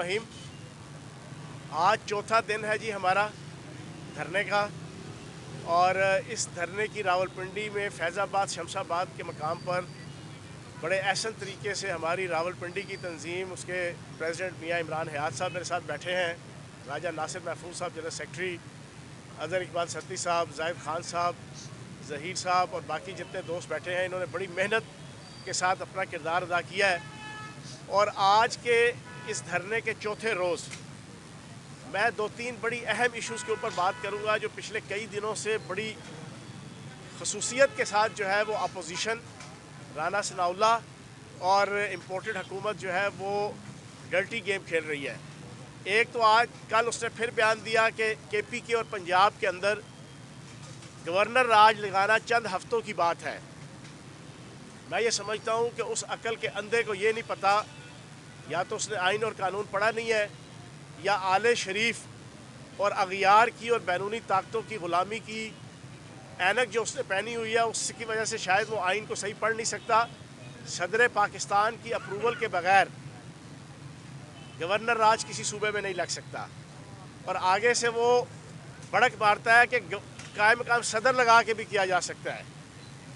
रहीम। आज चौथा दिन है जी हमारा धरने का, और इस धरने की रावलपिंडी में फैज़ाबाद शमशाबाद के मकाम पर बड़े एहसन तरीके से हमारी रावलपिंडी की तंजीम, उसके प्रेसिडेंट मियाँ इमरान हयात साहब मेरे साथ बैठे हैं, राजा नासिर महफूज साहब जनरल सेक्रेटरी, अज़हर इकबाल सत्ती साहब, जाहिद खान साहब, ज़हीर साहब और बाकी जितने दोस्त बैठे हैं, इन्होंने बड़ी मेहनत के साथ अपना किरदार अदा किया है। और आज के इस धरने के चौथे रोज़ मैं 2-3 बड़ी अहम इश्यूज़ के ऊपर बात करूंगा जो पिछले कई दिनों से बड़ी खसूसियत के साथ जो है वो अपोजिशन, राना सनाउल्लाह और इम्पोर्टेड हुकूमत जो है वो डर्टी गेम खेल रही है। एक तो आज कल उसने फिर बयान दिया कि KPK और पंजाब के अंदर गवर्नर राज लगाना चंद हफ्तों की बात है। मैं ये समझता हूँ कि उस अकल के अंधे को ये नहीं पता, या तो उसने आइन और कानून पढ़ा नहीं है, या आले शरीफ और अगियार की और बैरूनी ताकतों की ग़ुलामी की ऐनक जो उसने पहनी हुई है उसकी वजह से शायद वो आइन को सही पढ़ नहीं सकता। सदर पाकिस्तान की अप्रूवल के बग़ैर गवर्नर राज किसी सूबे में नहीं लग सकता, और आगे से वो भड़क मारता है कि कायम मकाम सदर लगा के भी किया जा सकता है।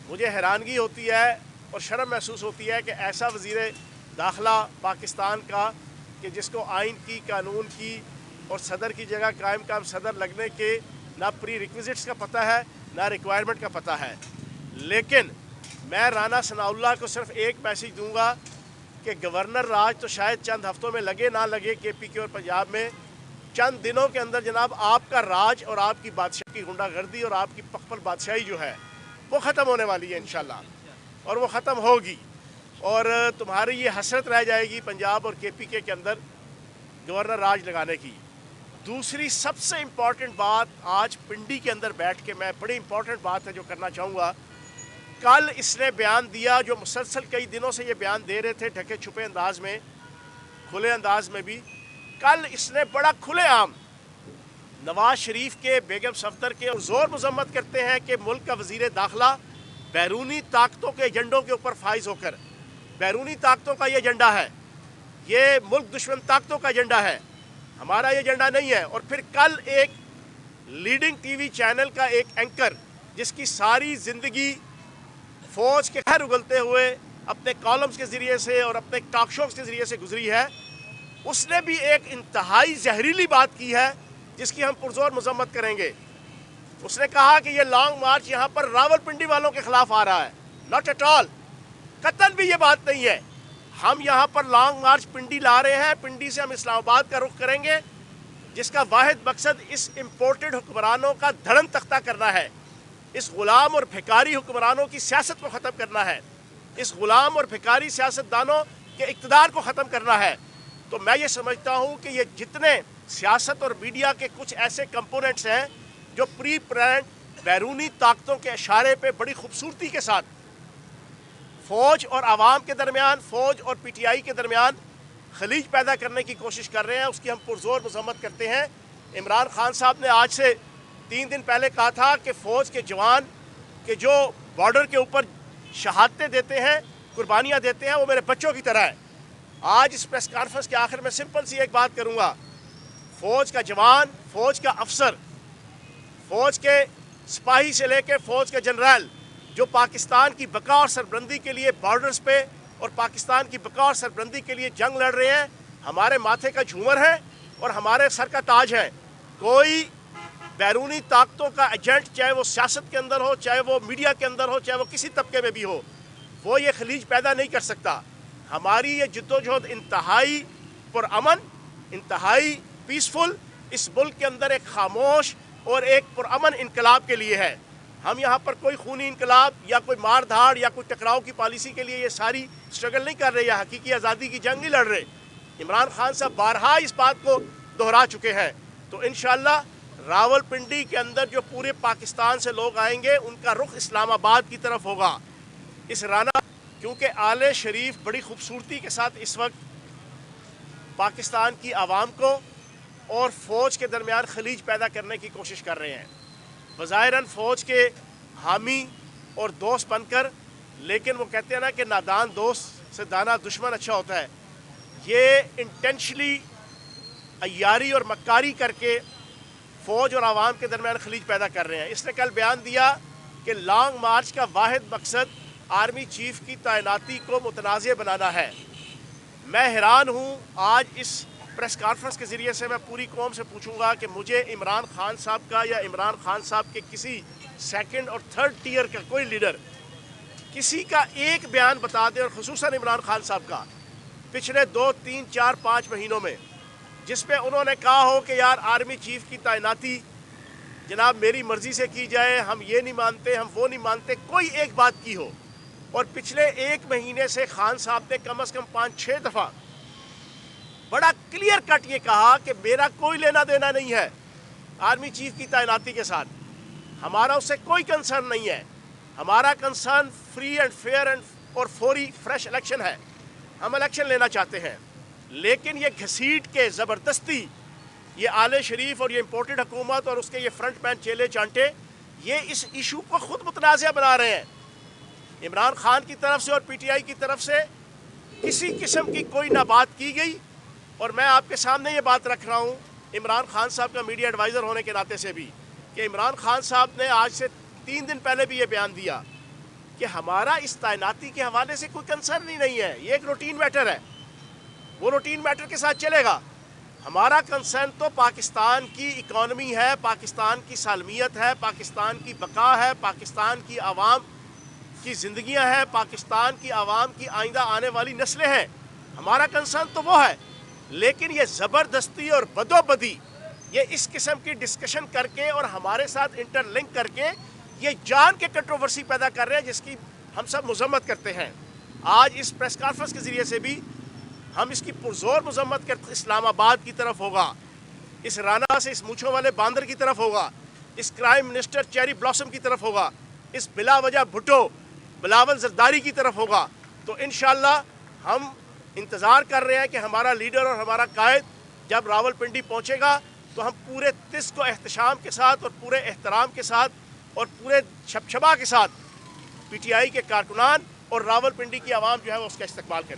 मुझे हैरानगी होती है और शर्म महसूस होती है कि ऐसा वज़ीर दाखिला पाकिस्तान का कि जिसको आइन की, कानून की और सदर की जगह कायम काम सदर लगने के ना प्री रिक्विजिट्स का पता है, ना रिक्वायरमेंट का पता है। लेकिन मैं राना सनाउल्लाह को सिर्फ एक मैसेज दूंगा कि गवर्नर राज तो शायद चंद हफ्तों में लगे ना लगे KPK और पंजाब में, चंद दिनों के अंदर जनाब आपका राज और आपकी बादशाह की गुंडागर्दी और आपकी पखपल बादशाही जो है वो ख़त्म होने वाली है इंशाल्लाह, और वो ख़त्म होगी, और तुम्हारी ये हसरत रह जाएगी पंजाब और KPK के अंदर गवर्नर राज लगाने की। दूसरी सबसे इम्पॉर्टेंट बात आज पिंडी के अंदर बैठ के मैं बड़ी इम्पॉर्टेंट बात है जो करना चाहूँगा। कल इसने बयान दिया जो मुसलसल कई दिनों से ये बयान दे रहे थे, ढके छुपे अंदाज में, खुले अंदाज में भी। कल इसने बड़ा खुलेआम नवाज शरीफ के, बेगम सफदर के और ज़ोर मजम्मत करते हैं कि मुल्क का वज़ीर दाखिला बैरूनी ताकतों के एजेंडों के ऊपर फाइज होकर, बैरूनी ताकतों का ये एजेंडा है, ये मुल्क दुश्मन ताकतों का एजेंडा है, हमारा ये एजेंडा नहीं है। और फिर कल एक लीडिंग TV चैनल का एक एंकर जिसकी सारी ज़िंदगी फ़ौज के खैर उगलते हुए अपने कॉलम्स के ज़रिए से और अपने टॉक शोज़ के ज़रिए से गुजरी है, उसने भी एक इंतहाई जहरीली बात की है जिसकी हम पुरज़ोर मजम्मत करेंगे। उसने कहा कि ये लॉन्ग मार्च यहाँ पर रावलपिंडी वालों के ख़िलाफ़ आ रहा है। नॉट एट ऑल, कतन भी ये बात नहीं है। हम यहाँ पर लॉन्ग मार्च पिंडी ला रहे हैं, पिंडी से हम इस्लामाबाद का रुख करेंगे, जिसका वाहिद मकसद इस इम्पोर्टेड हुक्मरानों का धड़म तख्ता करना है, इस ग़ुलाम और भिखारी हुक्मरानों की सियासत को ख़त्म करना है, इस ग़ुलाम और भिखारी सियासतदानों के इक़्तिदार को ख़त्म करना है। तो मैं ये समझता हूँ कि ये जितने सियासत और मीडिया के कुछ ऐसे कंपोनेंट्स हैं जो प्री प्लान्ड बैरूनी ताकतों के इशारे पे बड़ी खूबसूरती के साथ फ़ौज और आवाम के दरमियान, फ़ौज और PTI के दरमियान खलीज पैदा करने की कोशिश कर रहे हैं, उसकी हम पुरज़ोर मजम्मत करते हैं। इमरान खान साहब ने आज से 3 दिन पहले कहा था कि फ़ौज के जवान के जो बॉर्डर के ऊपर शहादतें देते हैं, कुर्बानियाँ देते हैं, वो मेरे बच्चों की तरह है। आज इस प्रेस कॉन्फ्रेंस के आखिर में सिंपल सी एक बात करूँगा, फ़ौज का जवान, फ़ौज का अफसर, फ़ौज के सिपाही से लेकर फ़ौज के जनरल जो पाकिस्तान की बका और सरबलंदी के लिए बॉर्डर्स पे और पाकिस्तान की बका और सरबलंदी के लिए जंग लड़ रहे हैं, हमारे माथे का झूमर है और हमारे सर का ताज है। कोई बैरूनी ताकतों का एजेंट, चाहे वो सियासत के अंदर हो, चाहे वो मीडिया के अंदर हो, चाहे वो किसी तबके में भी हो, वो ये खलीज पैदा नहीं कर सकता। हमारी ये जद्दोजहद इंतहाई पुरअमन, इंतहाई पीसफुल, इस मुल्क के अंदर एक खामोश और एक पुरअमन इनकलाब के लिए है। हम यहाँ पर कोई खूनी इनकलाब या कोई मार धाड़ या कोई टकराव की पॉलिसी के लिए ये सारी स्ट्रगल नहीं कर रहे या हकीकी आज़ादी की जंग नहीं लड़ रहे। इमरान खान साहब बारहा इस बात को दोहरा चुके हैं। तो इंशाअल्लाह रावलपिंडी के अंदर जो पूरे पाकिस्तान से लोग आएंगे उनका रुख इस्लामाबाद की तरफ होगा। इस राना, क्योंकि आले शरीफ बड़ी खूबसूरती के साथ इस वक्त पाकिस्तान की आवाम को और फ़ौज के दरमियान खलीज पैदा करने की कोशिश कर रहे हैं, बज़ाहिरन फ़ौज के हामी और दोस्त बनकर, लेकिन वो कहते हैं ना कि नादान दोस्त से दाना दुश्मन अच्छा होता है। ये इंटेंशनली अय्यारी और मक्कारी करके फ़ौज और आवाम के दरमियान खलीज पैदा कर रहे हैं। इसने कल बयान दिया कि लॉन्ग मार्च का वाहिद मकसद आर्मी चीफ की तैनाती को मुतनाज़ बनाना है। मैं हैरान हूँ, आज इस प्रेस कॉन्फ्रेंस के ज़रिए से मैं पूरी कौम से पूछूंगा कि मुझे इमरान खान साहब का या इमरान खान साहब के किसी सेकंड और थर्ड टियर का कोई लीडर किसी का एक बयान बता दे, और ख़ुसूसन इमरान खान साहब का पिछले 2, 3, 4, 5 महीनों में जिस पे उन्होंने कहा हो कि यार आर्मी चीफ की तैनाती जनाब मेरी मर्ज़ी से की जाए, हम ये नहीं मानते, हम वो नहीं मानते, कोई एक बात की हो। और पिछले 1 महीने से खान साहब ने कम से कम 5-6 दफ़ा बड़ा क्लियर कट ये कहा कि मेरा कोई लेना देना नहीं है आर्मी चीफ की तैनाती के साथ, हमारा उससे कोई कंसर्न नहीं है, हमारा concern free and fair and और फौरी फ्रेश इलेक्शन है, हम इलेक्शन लेना चाहते हैं। लेकिन ये घसीट के ज़बरदस्ती ये आले शरीफ और ये इम्पोर्टेड हुकूमत और उसके ये फ्रंट मैन चेले चांटे ये इस इशू को ख़ुद मुतनाज़ बना रहे हैं। इमरान खान की तरफ से और PTI की तरफ से किसी किस्म की कोई ना बात की गई। और मैं आपके सामने ये बात रख रहा हूँ इमरान खान साहब का मीडिया एडवाइज़र होने के नाते से भी, कि इमरान खान साहब ने आज से 3 दिन पहले भी ये बयान दिया कि हमारा इस तैनाती के हवाले से कोई कंसर्न ही नहीं है, ये एक रूटीन मैटर है, वो रूटीन मैटर के साथ चलेगा। हमारा कंसर्न तो पाकिस्तान की इकॉनमी है, पाकिस्तान की सालमियत है, पाकिस्तान की बका है, पाकिस्तान की आवाम की ज़िंदगियां हैं, पाकिस्तान की आवाम की आइंदा आने वाली नस्लें हैं, हमारा कंसर्न तो वो है। लेकिन ये ज़बरदस्ती और बदोबदी ये इस किस्म की डिस्कशन करके और हमारे साथ इंटरलिंक करके ये जान के कंट्रोवर्सी पैदा कर रहे हैं जिसकी हम सब मजम्मत करते हैं। आज इस प्रेस कॉन्फ्रेंस के ज़रिए से भी हम इसकी पुरजोर मजम्मत करते, इस्लामाबाद की तरफ होगा, इस राना से इस मूँछों वाले बांदर की तरफ होगा, इस क्राइम मिनिस्टर चेरी ब्लॉसम की तरफ होगा, इस बिलावजह भुट्टो बिलावल जरदारी की तरफ होगा। तो इंशाअल्लाह हम इंतज़ार कर रहे हैं कि हमारा लीडर और हमारा कायद जब रावलपिंडी पहुंचेगा तो हम पूरे तिस्क व एहतशाम के साथ और पूरे एहतराम के साथ और पूरे छबछबा के साथ PTI के कारकुनान और रावलपिंडी की आवाम जो है वो उसका इस्तकबाल करें।